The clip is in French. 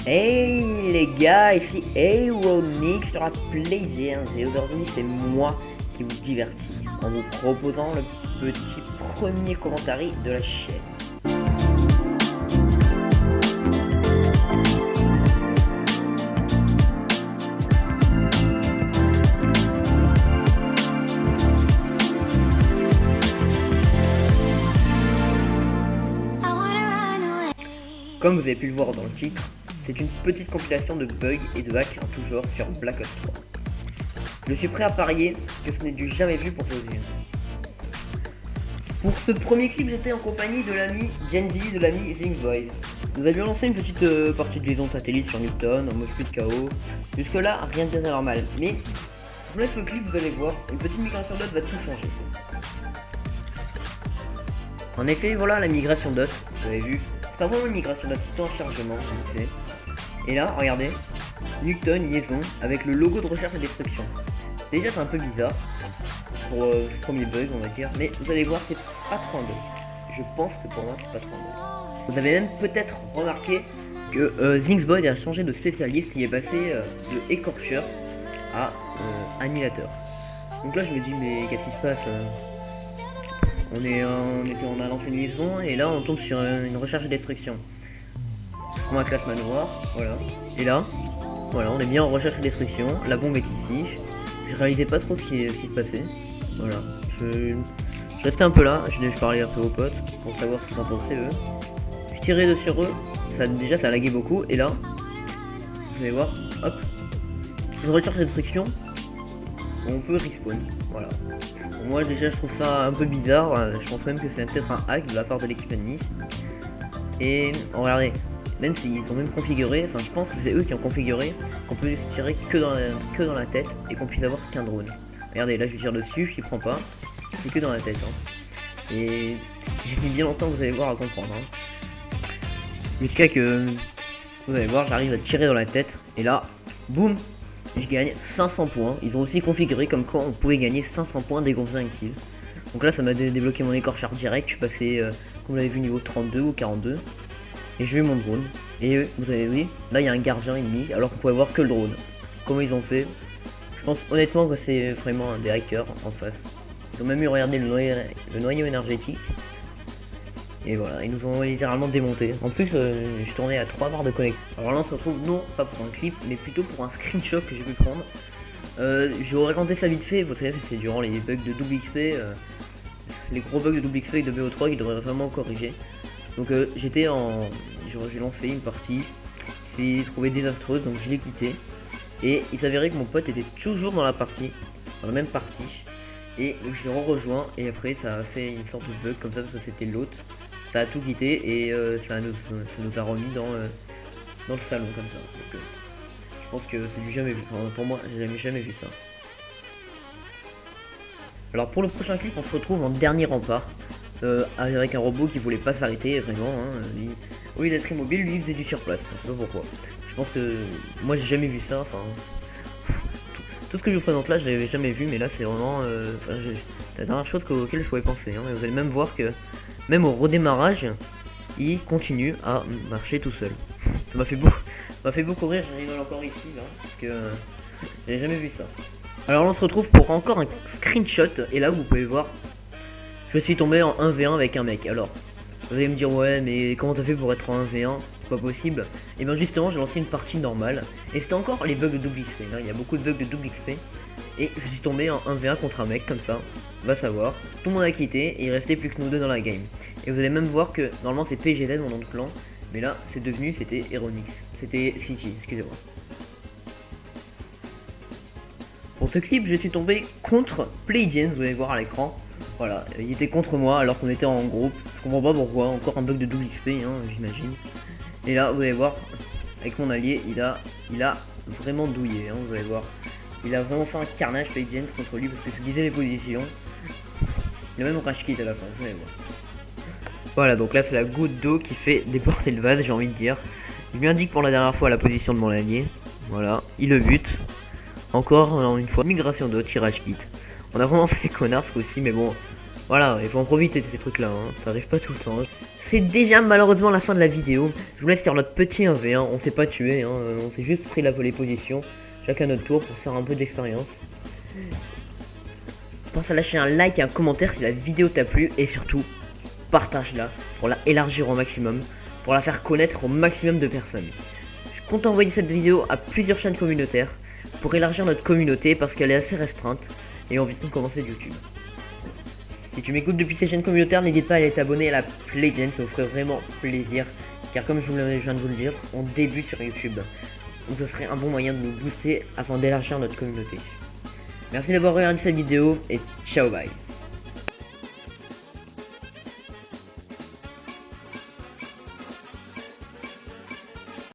Hey les gars, ici Aeronix sur la Playgames et aujourd'hui c'est moi qui vous divertis en vous proposant le petit premier commentaire de la chaîne. Comme vous avez pu le voir dans le titre, c'est une petite compilation de bugs et de hacks en tout genre sur Black Ops 3. Je suis prêt à parier que ce n'est du jamais vu pour aujourd'hui. Pour ce premier clip, j'étais en compagnie de l'ami Genzi, de l'ami Zingsboy. Nous avions lancé une petite partie de liaison de satellite sur Newton, en mode speed KO. Jusque là, rien de bien anormal, mais je vous laisse le clip, vous allez voir, une petite migration dot va tout changer. En effet, voilà la migration dot, vous avez vu. C'est vraiment une migration dot, tout en chargement, vite fait. Et là, regardez, Newton liaison avec le logo de recherche et destruction. Déjà c'est un peu bizarre pour ce premier bug on va dire, mais vous allez voir c'est pas trop un bug. Je pense que pour moi c'est pas trop un bug. Vous avez même peut-être remarqué que Zingsboy a changé de spécialiste, il est passé de écorcheur à annihilateur. Donc là je me dis mais qu'est-ce qui se passe on a lancé une liaison et là on tombe sur une recherche et destruction. Je prends ma classe manoir, voilà. Et là, voilà, on est bien en recherche et destruction. La bombe est ici. Je réalisais pas trop ce qui se passait. Voilà. Je restais un peu là, je parlais un peu aux potes pour savoir ce qu'ils en pensaient eux. Je tirais de sur eux, déjà ça laguait beaucoup. Et là, vous allez voir, hop, une recherche et destruction. On peut respawn, voilà. Bon, moi déjà je trouve ça un peu bizarre. Je pense même que c'est peut-être un hack de la part de l'équipe ennemie. Et regardez. Même s'ils ont même configuré, enfin je pense que c'est eux qui ont configuré qu'on peut tirer que dans la tête et qu'on puisse avoir qu'un drone. Regardez, là je tire dessus, il prend pas, c'est que dans la tête. Hein. Et j'ai mis bien longtemps, vous allez voir, à comprendre. Hein. Jusqu'à que, vous allez voir, j'arrive à tirer dans la tête et là, boum, je gagne 500 points. Ils ont aussi configuré comme quoi on pouvait gagner 500 points dès qu'on faisait un kill. Donc là ça m'a débloqué mon écorcheur direct, je suis passé, comme vous l'avez vu, niveau 32 ou 42. Et j'ai eu mon drone. Et vous avez vu, là il y a un gardien ennemi alors qu'on pouvait voir que le drone. Comment ils ont fait? Je pense honnêtement que c'est vraiment des hackers en face. Ils ont même eu regardé le noyau énergétique. Et voilà, ils nous ont littéralement démonté. En plus, je tournais à 3 barres de connexion. Alors là on se retrouve non pas pour un clip, mais plutôt pour un screenshot que j'ai pu prendre. Je vais vous raconter ça vite fait. Vous savez, c'est durant les bugs de double XP, les gros bugs de double XP et de BO3 qui devraient vraiment corriger. Donc j'ai lancé une partie, c'est trouvé désastreuse, donc je l'ai quitté. Et il s'avérait que mon pote était toujours dans la partie, dans la même partie. Et donc je l'ai rejoint et après ça a fait une sorte de bug comme ça, parce que c'était l'autre. Ça a tout quitté et ça nous a remis dans le salon comme ça. Donc je pense que c'est du jamais vu, enfin, pour moi j'ai jamais vu ça. Alors pour le prochain clip on se retrouve en dernier rempart. Avec un robot qui voulait pas s'arrêter vraiment, hein. Au lieu d'être immobile, lui il faisait du surplace, je sais pas pourquoi. Je pense que moi j'ai jamais vu ça, enfin tout ce que je vous présente là je l'avais jamais vu, mais là c'est vraiment la dernière chose auquel je pouvais penser, hein. Et vous allez même voir que même au redémarrage il continue à marcher tout seul. Ça m'a fait beaucoup rire, j'arrive encore ici là, parce que j'avais jamais vu ça. Alors là on se retrouve pour encore un screenshot et là vous pouvez voir. Je suis tombé en 1v1 avec un mec. Alors, vous allez me dire ouais mais comment t'as fait pour être en 1v1? C'est pas possible. Et bien justement j'ai lancé une partie normale. Et c'était encore les bugs de double XP. Hein. Il y a beaucoup de bugs de double XP. Et je suis tombé en 1v1 contre un mec comme ça. Va savoir. Tout le monde a quitté et il restait plus que nous deux dans la game. Et vous allez même voir que normalement c'est PGZ mon nom de clan. Mais là, c'était Heronix. C'était City, excusez-moi. Pour ce clip, je suis tombé contre Playdians, vous allez voir à l'écran. Voilà, il était contre moi alors qu'on était en groupe. Je comprends pas pourquoi, encore un bug de double XP, hein, j'imagine. Et là, vous allez voir, avec mon allié, il a vraiment douillé, hein, vous allez voir. Il a vraiment fait un carnage Playdians contre lui parce que je lisais les positions. Il a même rage kit à la fin, vous allez voir. Voilà, donc là c'est la goutte d'eau qui fait déporter le vase, j'ai envie de dire. Il lui indique pour la dernière fois la position de mon allié. Voilà, il le bute. Encore une fois, migration d'eau, tirage kit. On a vraiment fait les connards ce coup-ci, mais bon, voilà, il faut en profiter de ces trucs-là, hein. Ça arrive pas tout le temps. C'est déjà malheureusement la fin de la vidéo. Je vous laisse faire notre petit 1v1, on s'est pas tué, hein. On s'est juste pris les positions, chacun notre tour pour faire un peu d'expérience. Pense à lâcher un like et un commentaire si la vidéo t'a plu, et surtout, partage-la pour la élargir au maximum, pour la faire connaître au maximum de personnes. Je compte envoyer cette vidéo à plusieurs chaînes communautaires pour élargir notre communauté parce qu'elle est assez restreinte et on vient de commencer de YouTube. Si tu m'écoutes depuis ces chaînes communautaires, n'hésite pas à aller t'abonner à la Playdians, ça vous ferait vraiment plaisir car comme je viens de vous le dire, on débute sur YouTube. Donc ce serait un bon moyen de nous booster afin d'élargir notre communauté. Merci d'avoir regardé cette vidéo et ciao bye.